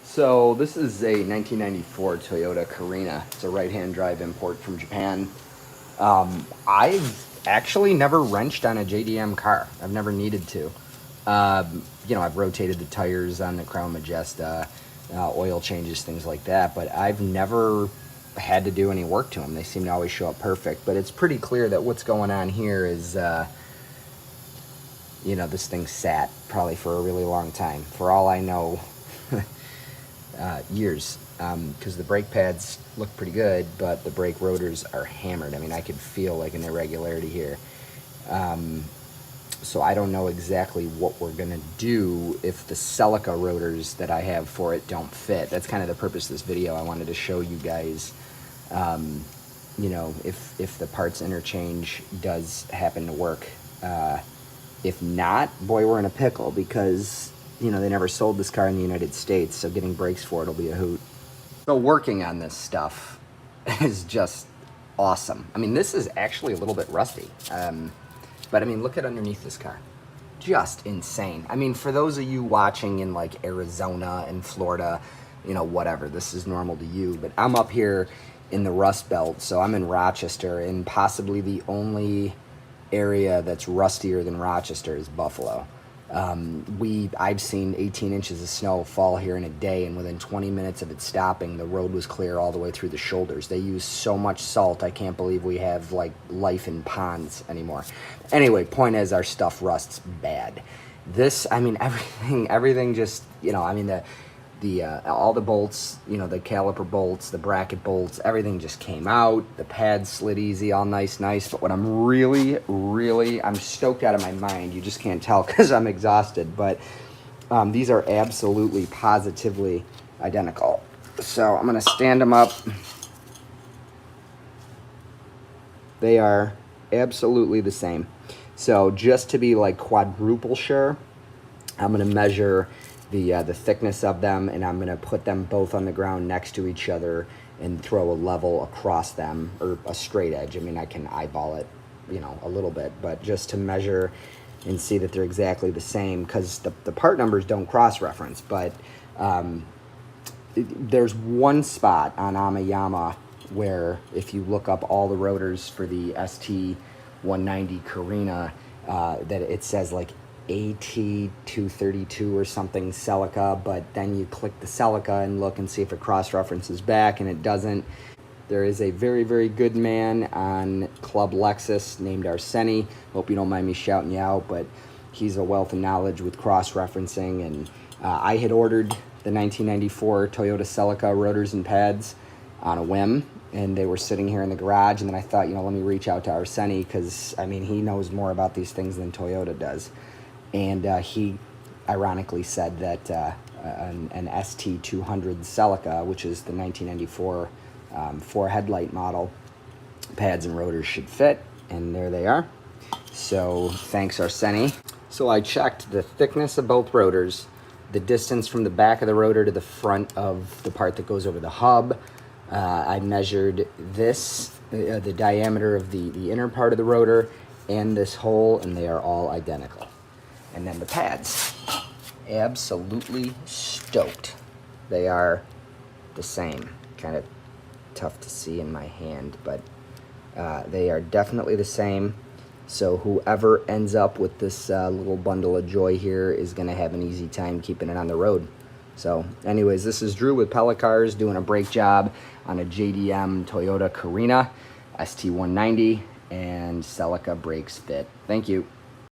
So this is a 1994 Toyota Carina. It's a right-hand drive import from Japan. I've actually never wrenched on a JDM car. I've never needed to. I've rotated the tires on the Crown Majesta, oil changes, things like that, but I've never had to do any work to them. They seem to always show up perfect, but it's pretty clear that what's going on here is, this thing sat probably for a really long time. For all I know, years, because the brake pads look pretty good, but the brake rotors are hammered. I mean, I could feel like an irregularity here. So I don't know exactly what we're gonna do if the Celica rotors that I have for it don't fit. That's kind of the purpose of this video. I wanted to show you guys, if the parts interchange does happen to work. If not, boy, we're in a pickle, because they never sold this car in the United States, so getting brakes for it will be a hoot. So working on this stuff is just awesome. I mean, this is actually a little bit rusty, but I mean, look at underneath this car. Just insane. I mean, for those of you watching in like Arizona and Florida, whatever, this is normal to you, but I'm up here in the Rust Belt, so I'm in Rochester, and possibly the only area that's rustier than Rochester is Buffalo. I've seen 18 inches of snow fall here in a day, and within 20 minutes of it stopping, the road was clear all the way through the shoulders. They use so much salt, I can't believe we have like life in ponds anymore. Anyway, point is, our stuff rusts bad. This, I mean, everything just, all the bolts, the caliper bolts, the bracket bolts, everything just came out. The pads slid easy, all nice. But what I'm I'm stoked out of my mind. You just can't tell because I'm exhausted. But these are absolutely, positively identical. So I'm going to stand them up. They are absolutely the same. So just to be like quadruple sure, I'm going to measure the thickness of them, and I'm going to put them both on the ground next to each other and throw a level across them, or a straight edge. I mean, I can eyeball it, a little bit, but just to measure and see that they're exactly the same, because the part numbers don't cross-reference, but there's one spot on Amayama where if you look up all the rotors for the st190 Carina, that it says like AT232 or something Celica, but then you click the Celica and look and see if it cross-references back, and it doesn't. There is a very, very good man on Club Lexus named Arseni. Hope you don't mind me shouting you out, but he's a wealth of knowledge with cross-referencing, and I had ordered the 1994 Toyota Celica rotors and pads on a whim, and they were sitting here in the garage, and then I thought, let me reach out to Arseni, because, I mean, he knows more about these things than Toyota does. And he ironically said that an ST200 Celica, which is the 1994 four headlight model, pads and rotors should fit, and there they are. So thanks, Arseni. So I checked the thickness of both rotors, the distance from the back of the rotor to the front of the part that goes over the hub. I measured this, the diameter of the inner part of the rotor, and this hole, and they are all identical. And then the pads, absolutely stoked. They are the same. Kind of tough to see in my hand, but they are definitely the same. So whoever ends up with this little bundle of joy here is going to have an easy time keeping it on the road. So anyways, this is Drew with Pellet Cars doing a brake job on a JDM Toyota Carina st190, and Celica brakes fit. Thank you.